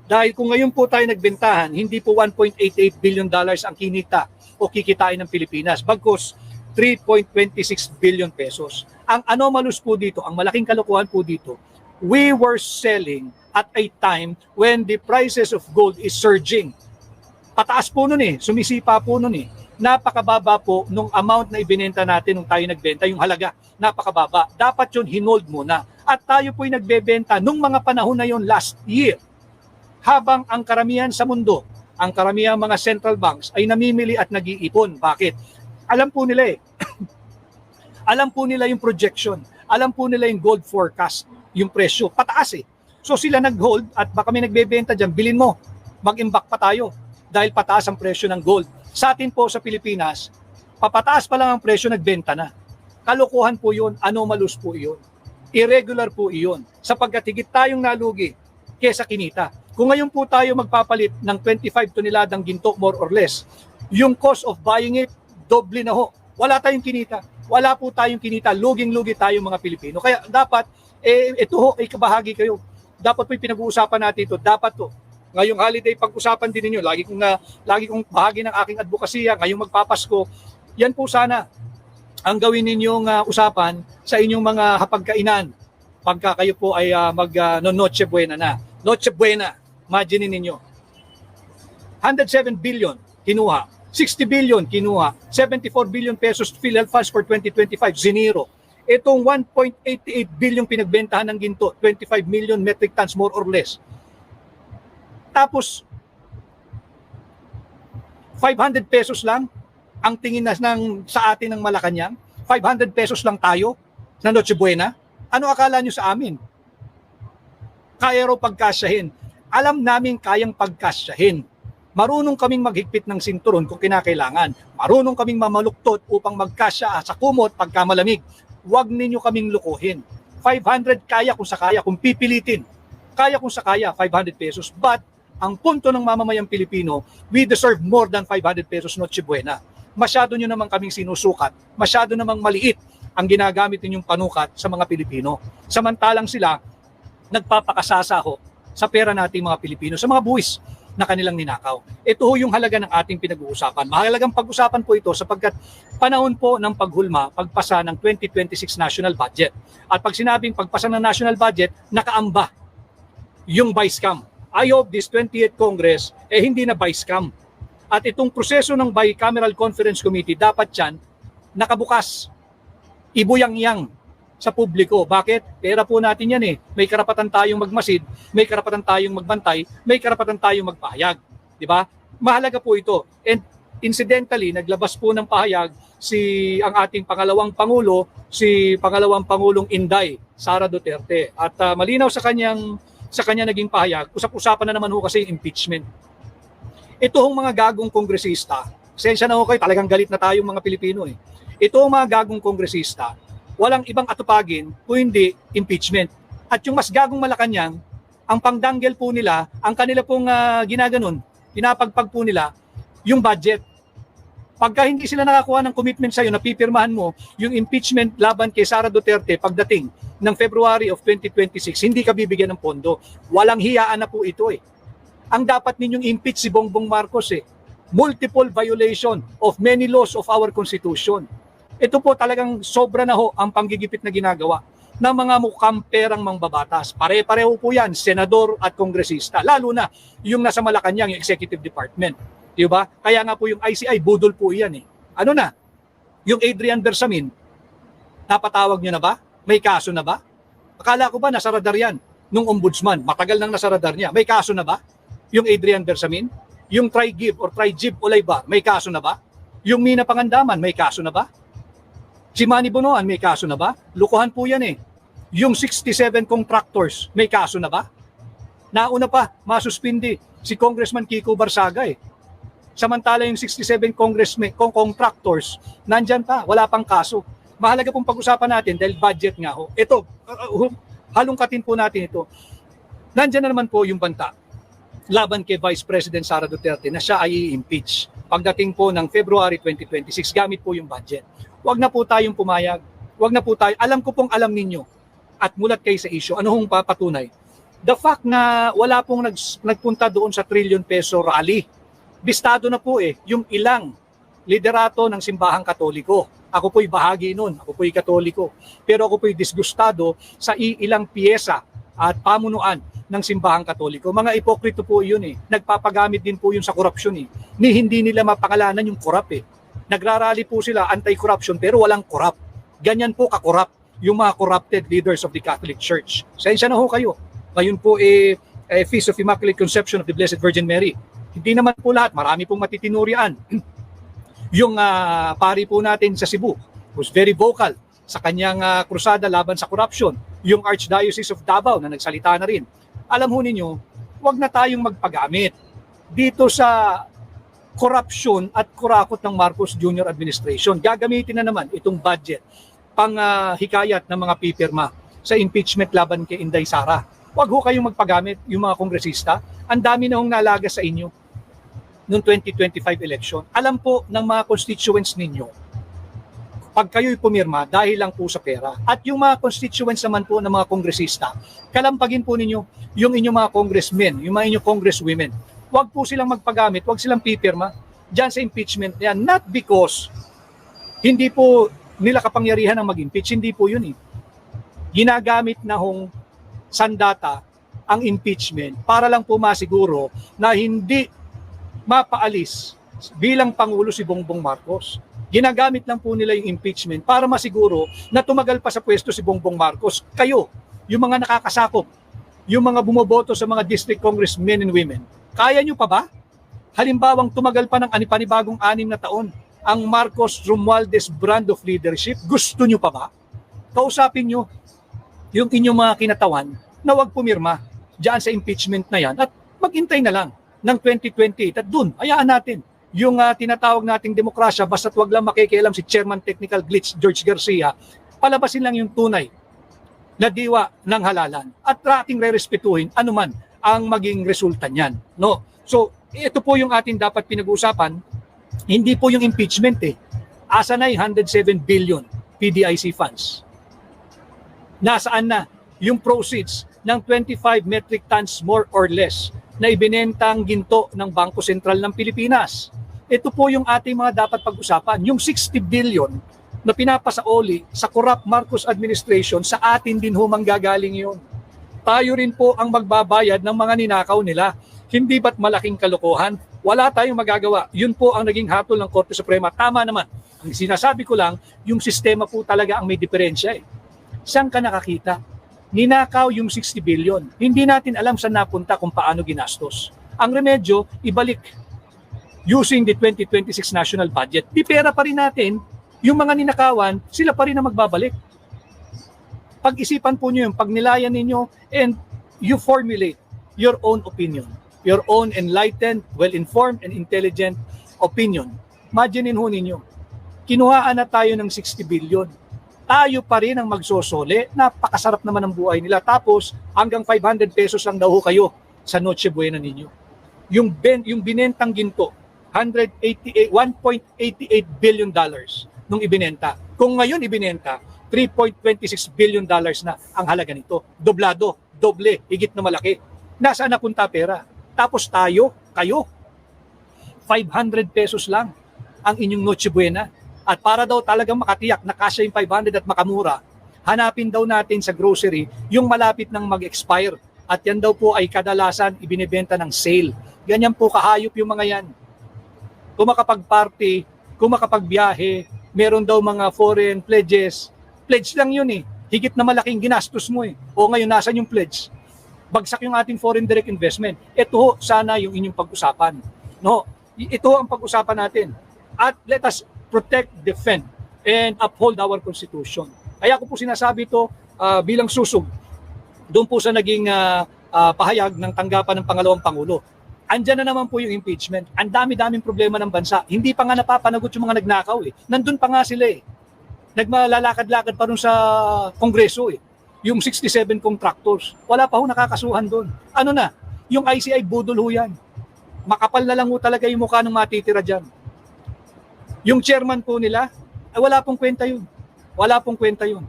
Dahil kung ngayon po tayo nagbentahan, hindi po 1.88 billion dollars ang kinita o kikitain ng Pilipinas, bagkus 3.26 billion pesos. Ang anomalous po dito, ang malaking kalokohan po dito, we were selling at a time when the prices of gold is surging. Pataas po nun sumisipa po nun Napakababa po nung amount na ibinenta natin nung tayo nagbenta, yung halaga, napakababa. Dapat yun hinold muna. At tayo po'y nagbebenta nung mga panahon na yun last year. Habang ang karamihan sa mundo, ang karamihan mga central banks ay namimili at nag-iipon. Bakit? Alam po nila Alam po nila yung projection. Alam po nila yung gold forecast, yung presyo. Pataas So sila nag-hold at baka may nagbebenta dyan, bilhin mo, mag-imbak pa tayo dahil pataas ang presyo ng gold. Sa atin po sa Pilipinas, papataas pa lang ang presyo, nagbenta na. Kalokohan po yun, anomalous po yun. Irregular po iyon sapagkat higit tayong nalugi kesa kinita. Kung ngayon po tayo magpapalit ng 25 toneladang ginto more or less, yung cost of buying it, doble na ho. Wala tayong kinita. Wala po tayong kinita. Luging-lugi tayong mga Pilipino. Kaya dapat, ito ho, kabahagi kayo. Dapat po pinag-uusapan natin ito. Dapat to. Ngayong holiday, pag-usapan din ninyo. Lagi kong bahagi ng aking advokasya. Ngayong magpapasko. Yan po sana ang gawin ninyong usapan sa inyong mga hapagkainan. Pagka kayo po ay Noche Buena na. Noche Buena. Imagine ninyo. 107 billion kinuha. 60 billion kinuha. 74 billion pesos PhilHealth funds for 2025. Ziniro. Itong 1.88 billion pinagbentahan ng ginto, 25 million metric tons more or less. Tapos, 500 pesos lang ang tingin sa atin ng Malacanang. 500 pesos lang tayo na Noche Buena. Ano akala nyo sa amin? Kaya raw pagkasyahin. Alam namin kayang pagkasyahin. Marunong kaming maghigpit ng sinturon kung kinakailangan. Marunong kaming mamaluktot upang magkasya sa kumot pagka malamig. Huwag ninyo kaming lukuhin. 500 kaya kung sa kaya, kung pipilitin. Kaya kung sa kaya, 500 pesos. But, ang punto ng mamamayang Pilipino, we deserve more than 500 pesos Noche Buena. Masyado nyo namang kaming sinusukat. Masyado namang maliit ang ginagamit ninyong panukat sa mga Pilipino. Samantalang sila, nagpapakasasaho sa pera nating mga Pilipino, sa mga buwis na kanilang ninakaw. Ito ho yung halaga ng ating pinag-uusapan. Mahalagang pag-usapan po ito sapagkat panahon po ng paghulma, pagpasa ng 2026 national budget. At pag sinabing pagpasa ng national budget, nakaamba yung BICAM. I hope this 28th Congress, hindi na BICAM. At itong proseso ng Bicameral Conference Committee, dapat yan nakabukas, ibuyang-yang sa publiko. Bakit? Pera po natin yan May karapatan tayong magmasid, may karapatan tayong magbantay, may karapatan tayong magpahayag. Di ba? Mahalaga po ito. And incidentally, naglabas po ng pahayag ang ating pangalawang Pangulo, si pangalawang Pangulong Inday, Sara Duterte. At malinaw sa kanya naging pahayag, usap-usapan na naman ho kasi impeachment. Ito hong mga gagong kongresista, pasensya na ho kayo, talagang galit na tayong mga Pilipino Ito hong mga gagong kongresista, walang ibang atupagin kung hindi impeachment. At yung mas gagong Malacanang, ang pangdanggel po nila, ang kanila pong ginaganon, pinapagpag po nila, yung budget. Pagka hindi sila nakakuha ng commitment sa'yo, napipirmahan mo yung impeachment laban kay Sara Duterte pagdating ng February of 2026, hindi ka bibigyan ng pondo. Walang hiyaan na po ito Ang dapat ninyong impeach si Bongbong Marcos Multiple violation of many laws of our Constitution. Ito po talagang sobra na ho ang panggigipit na ginagawa ng mga mukhang perang mangbabatas. Pare-pareho po yan, senador at kongresista. Lalo na yung nasa Malacanang, yung executive department. Di ba? Kaya nga po yung ICI, budol po yan Ano na? Yung Adrian Bersamin, napatawag nyo na ba? May kaso na ba? Akala ko ba nasa radar yan nung ombudsman? Matagal nang nasa radar niya. May kaso na ba? Yung Adrian Bersamin? Yung Trigib or Trigib Olaybar, may kaso na ba? Yung Mina Pangandaman, may kaso na ba? Si Manny Bonoan, may kaso na ba? Lukuhan po yan eh. Yung 67 contractors, may kaso na ba? Nauna pa, masuspindi si Congressman Kiko Barsaga eh. Samantala yung 67 contractors, nandyan pa, wala pang kaso. Mahalaga pong pag-usapan natin dahil budget nga ho. Ito, halongkatin po natin ito. Nandyan na naman po yung banta laban kay Vice President Sara Duterte na siya ay i-impeach pagdating po ng February 2026 gamit po yung budget. Huwag na po tayong pumayag. Huwag na po tayo. Alam ko pong alam ninyo at mulat kayo sa issue. Ano hong papatunay? The fact na wala pong nagpunta doon sa trillion peso rally. Bistado na po yung ilang liderato ng simbahang Katoliko. Ako po'y bahagi nun. Ako po'y Katoliko. Pero ako po'y disgustado sa ilang piyesa at pamunuan ng simbahang Katoliko. Mga ipokrito po yun Nagpapagamit din po yun sa korupsyon Ni hindi nila mapangalanan yung korap Nagrarally po sila anti-corruption pero walang korap. Ganyan po kakorap yung mga corrupted leaders of the Catholic Church. Sensya na ho kayo. Ngayon po Feast of Immaculate Conception of the Blessed Virgin Mary. Hindi naman po lahat. Marami pong matitinurian. Yung pari po natin sa Cebu was very vocal sa kanyang krusada laban sa corruption. Yung Archdiocese of Davao na nagsalita na rin. Alam ho ninyo, huwag na tayong magpagamit dito sa corruption at kurakot ng Marcos Jr. administration. Gagamitin na naman itong budget pang hikayat ng mga pipirma sa impeachment laban kay Inday Sara. Huwag ho kayong magpagamit yung mga kongresista. Ang dami na hong nalaga sa inyo noong 2025 election. Alam po ng mga constituents ninyo pag kayo'y pumirma dahil lang po sa pera. At yung mga constituents naman po ng mga kongresista, kalampagin po ninyo yung inyong mga congressmen, yung mga inyong congresswomen. Huwag po silang magpagamit, huwag silang pipirma dyan sa impeachment yan. Not because hindi po nila kapangyarihan ang mag-impeach, hindi po yun Ginagamit na hong sandata ang impeachment para lang po masiguro na hindi mapaalis bilang Pangulo si Bongbong Marcos. Ginagamit lang po nila yung impeachment para masiguro na tumagal pa sa pwesto si Bongbong Marcos. Kayo, yung mga nakakasakop, yung mga bumoboto sa mga district congressmen and women, kaya nyo pa ba? Halimbawang tumagal pa ng panibagong 6 na taon ang Marcos Romualdez brand of leadership, gusto nyo pa ba? Kausapin nyo yung inyong mga kinatawan na wag pumirma dyan sa impeachment na yan at maghintay na lang ng 2028 at dun, hayaan natin yung tinatawag nating demokrasya, basta't wag lang makikialam si Chairman Technical Glitch George Garcia, palabasin lang yung tunay na diwa ng halalan at ating re-respetuhin anuman ang maging resulta niyan. No? So, ito po yung ating dapat pinag-uusapan, hindi po yung impeachment Asa na yung 107 billion PDIC funds? Nasaan na yung proceeds ng 25 metric tons more or less na ibinentang ginto ng Bangko Sentral ng Pilipinas? Ito po yung ating mga dapat pag-usapan. Yung 60 billion na pinapasaoli sa corrupt Marcos administration, sa atin din ho manggagaling yun. Tayo rin po ang magbabayad ng mga ninakaw nila. Hindi ba't malaking kalokohan? Wala tayong magagawa. Yun po ang naging hatol ng Korte Suprema. Tama naman. Ang sinasabi ko lang, yung sistema po talaga ang may diferensya Saan ka nakakita? Ninakaw yung 60 billion. Hindi natin alam saan napunta kung paano ginastos. Ang remedyo, ibalik using the 2026 national budget. Di pera pa rin natin, yung mga ninakawan, sila pa rin na magbabalik. Pag-isipan po nyo yung pagnilayan ninyo and you formulate your own opinion, your own enlightened, well-informed, and intelligent opinion. Imaginin ho ninyo, kinuhaan na tayo ng 60 billion. Tayo pa rin ang magsosole, napakasarap naman ang buhay nila. Tapos hanggang 500 pesos lang daw kayo sa Noche Buena ninyo. Yung binentang ginto, 1.88 billion dollars nung ibinenta. Kung ngayon ibinenta, 3.26 billion dollars na ang halaga nito. Doblado, doble, higit na malaki. Nasaan napunta pera? Tapos kayo, 500 pesos lang ang inyong Noche Buena. At para daw talagang makatiyak na kasya yung 500 at makamura, hanapin daw natin sa grocery yung malapit ng mag-expire. At yan daw po ay kadalasan ibinebenta ng sale. Ganyan po kahayop yung mga yan. Kung makapag-party, kung makapagbiyahe, meron daw mga foreign pledges. Pledge lang yun Higit na malaking ginastos mo O ngayon, nasan yung pledge? Bagsak yung ating foreign direct investment. Ito ho, sana yung inyong pag-usapan. No? Ito ang pag-usapan natin. At let us protect, defend, and uphold our Constitution. Kaya ko po sinasabi ito bilang susog doon po sa naging pahayag ng tanggapan ng pangalawang Pangulo. Andyan na naman po yung impeachment. Ang dami-daming problema ng bansa. Hindi pa nga napapanagot yung mga nagnakaw eh. Nandun pa nga sila eh. Nagmalalakad-lakad pa rin sa Kongreso eh. Yung 67 contractors. Wala pa ho nakakasuhan doon. Ano na? Yung ICI budol ho yan. Makapal na lang ho talaga yung mukha ng matitira dyan. Yung chairman po nila, wala pong kwenta yun. Wala pong kwenta yun.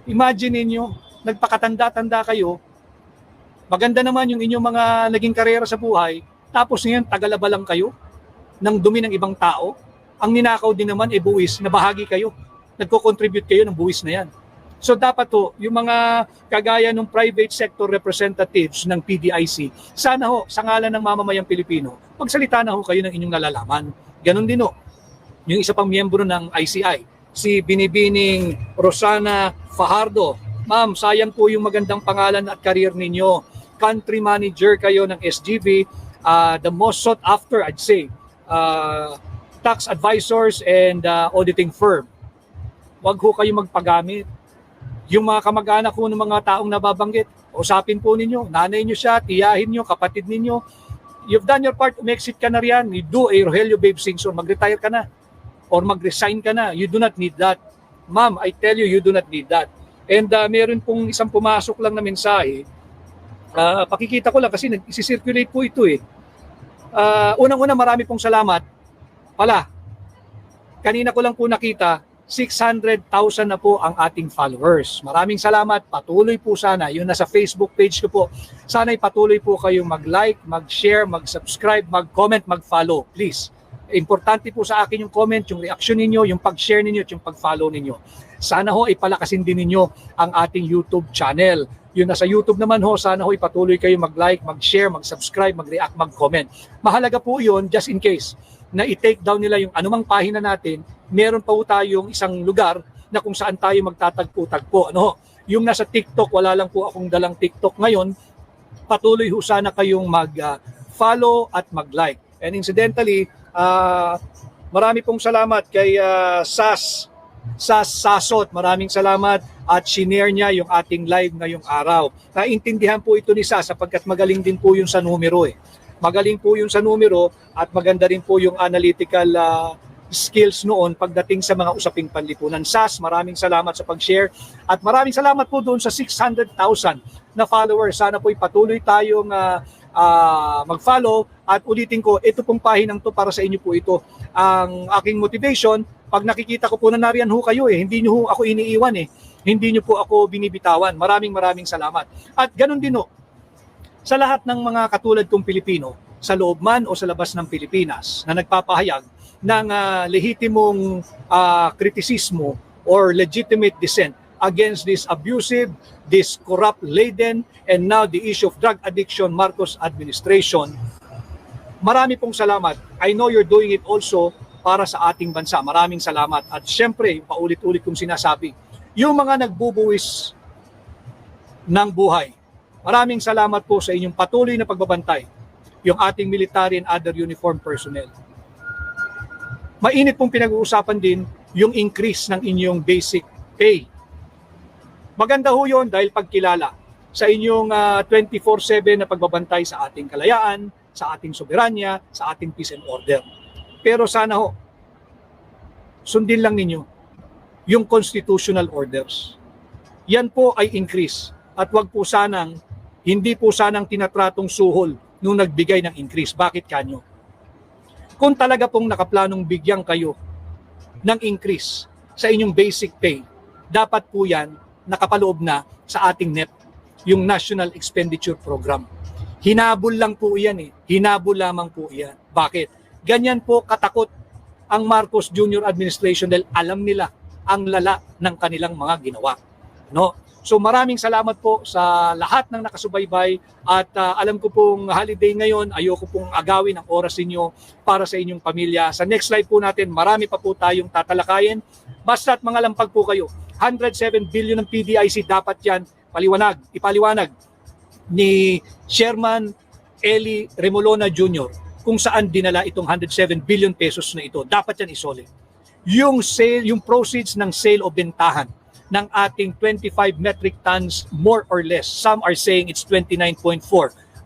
Imagine niyo, nagpakatanda-tanda kayo, maganda naman yung inyong mga naging karera sa buhay, tapos ngayon tagalaba lang kayo ng dumi ng ibang tao. Ang ninakaw din naman buwis na bahagi kayo. Nagko-contribute kayo ng buwis na yan. So dapat to, yung mga kagaya ng private sector representatives ng PDIC, sana ho, sa ngalan ng mamamayang Pilipino, magsalita na ho kayo ng inyong nalalaman. Ganon din ho, yung isa pang miyembro ng ICI, si Binibining Rosana Fajardo. Ma'am, sayang po yung magandang pangalan at career ninyo. Country manager kayo ng SGV, the most sought after, I'd say, tax advisors and auditing firm. Wag ho kayo magpagamit. Yung mga kamag-anak ko ng mga taong nababanggit, usapin po ninyo, nanay nyo siya, tiyahin nyo, kapatid ninyo. You've done your part, umexit ka na riyan. You do a Rogelio Babe Singson, mag-retire ka na. Or mag-resign ka na. You do not need that. Ma'am, I tell you, you do not need that. And meron pong isang pumasok lang na mensahe. Pakikita ko lang kasi nag-circulate po ito eh. Unang-una, marami pong salamat. Kanina ko lang po nakita, 600,000 na po ang ating followers. Maraming salamat. Patuloy po sana. Yun nasa Facebook page ko po. Sana'y patuloy po kayong mag-like, mag-share, mag-subscribe, mag-comment, mag-follow. Please. Importante po sa akin yung comment, yung reaction ninyo, yung pag-share ninyo at yung pag-follow ninyo. Sana ho ipalakasin din ninyo ang ating YouTube channel. Yun nasa YouTube naman ho, sana ho ipatuloy kayo mag-like, mag-share, mag-subscribe, mag-react, mag-comment. Mahalaga po yun just in case na i-take down nila yung anumang pahina natin, meron pa po tayong isang lugar na kung saan tayo magtatagpo-tagpo. Yung nasa TikTok, wala lang po akong dalang TikTok ngayon. Patuloy ho sana kayong mag-follow at mag-like. And incidentally, marami pong salamat kay Sas Sasot. Maraming salamat at shinare niya yung ating live ngayong araw. Naintindihan po ito ni Sas sapagkat magaling din po yung sa numero eh. Magaling po yung sa numero at maganda rin po yung analytical skills noon pagdating sa mga usaping panlipunan. Sas, maraming salamat sa pag-share at maraming salamat po doon sa 600,000 na followers. Sana po patuloy tayong mag-follow at ulitin ko, ito pong pahinang to para sa inyo po ito. Ang aking motivation, pag nakikita ko po na nariyan ho kayo hindi nyo ho ako iniiwan hindi nyo po ako binibitawan. Maraming salamat. At ganun din ho, sa lahat ng mga katulad kong Pilipino, sa loob man o sa labas ng Pilipinas, na nagpapahayag ng lehitimong kritisismo or legitimate dissent against this abusive, this corrupt-laden, and now the issue of drug addiction Marcos administration. Marami pong salamat. I know you're doing it also para sa ating bansa. Maraming salamat. At syempre, paulit-ulit kong sinasabi, yung mga nagbubuwis ng buhay, maraming salamat po sa inyong patuloy na pagbabantay, yung ating military and other uniformed personnel. Mainit pong pinag-uusapan din yung increase ng inyong basic pay. Maganda ho yun dahil pagkilala sa inyong 24/7 na pagbabantay sa ating kalayaan, sa ating soberanya, sa ating peace and order. Pero sana ho, sundin lang ninyo yung constitutional orders. Yan po ay increase at wag po sanang, hindi po sanang tinatratong suhol nung nagbigay ng increase. Bakit kanyo? Kung talaga pong nakaplanong bigyan kayo ng increase sa inyong basic pay, dapat po yan nakapaloob na sa ating NEP, yung National Expenditure Program. Hinabol lang po yan Hinabol lamang po yan. Bakit? Ganyan po katakot ang Marcos Jr. Administration dahil alam nila ang lala ng kanilang mga ginawa. So maraming salamat po sa lahat ng nakasubaybay at alam ko pong holiday ngayon, ayoko pong agawin ang oras ninyo para sa inyong pamilya. Sa next slide po natin, marami pa po tayong tatalakayin. Basta't mga lampag po kayo. 107 billion ng PDIC, dapat yan ipaliwanag. ni Chairman Eli Remolona Jr. kung saan dinala itong 107 billion pesos na ito. Dapat yan isole. Yung sale, yung proceeds ng sale o bentahan ng ating 25 metric tons more or less. Some are saying it's 29.4.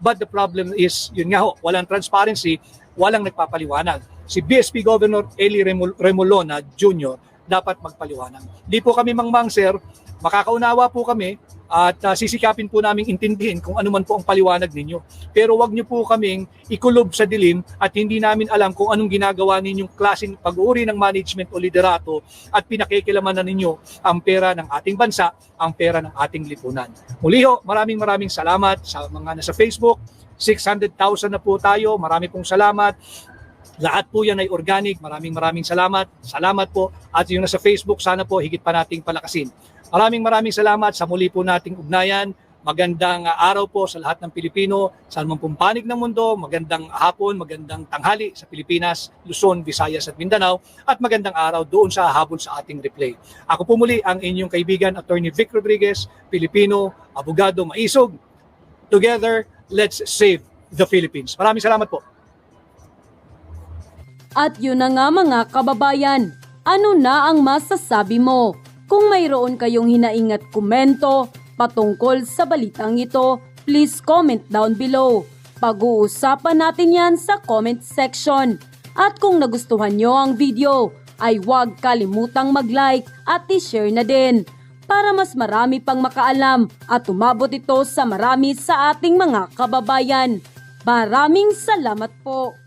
But the problem is, yun nga ho, walang transparency, walang nagpapaliwanag. Si BSP Governor Eli Remolona Jr. dapat magpaliwanag. Di po kami mangmang, sir, makakaunawa po kami at sisikapin po namin intindihin kung ano man po ang paliwanag ninyo. Pero wag niyo po kaming ikulob sa dilim at hindi namin alam kung anong ginagawa ninyong klaseng pag-uuri ng management o liderato at pinakikilaman na ninyo ang pera ng ating bansa, ang pera ng ating lipunan. Muli ho, maraming salamat sa mga nasa Facebook. 600,000 na po tayo. Marami pong salamat. Lahat po yan ay organic. Maraming salamat. Salamat po. At yung nasa Facebook, sana po higit pa nating palakasin. Maraming salamat sa muli po nating ugnayan. Magandang araw po sa lahat ng Pilipino, sa anumang panig ng mundo. Magandang hapon, magandang tanghali sa Pilipinas, Luzon, Visayas at Mindanao. At magandang araw doon sa habol sa ating replay. Ako po muli ang inyong kaibigan, Attorney Vic Rodriguez, Pilipino, abogado, maisog. Together, let's save the Philippines. Maraming salamat po. At yun na nga mga kababayan, ano na ang masasabi mo? Kung mayroon kayong hinaing at komento patungkol sa balitang ito, please comment down below. Pag-uusapan natin yan sa comment section. At kung nagustuhan nyo ang video, ay huwag kalimutang mag-like at i-share na din para mas marami pang makaalam at umabot ito sa marami sa ating mga kababayan. Maraming salamat po!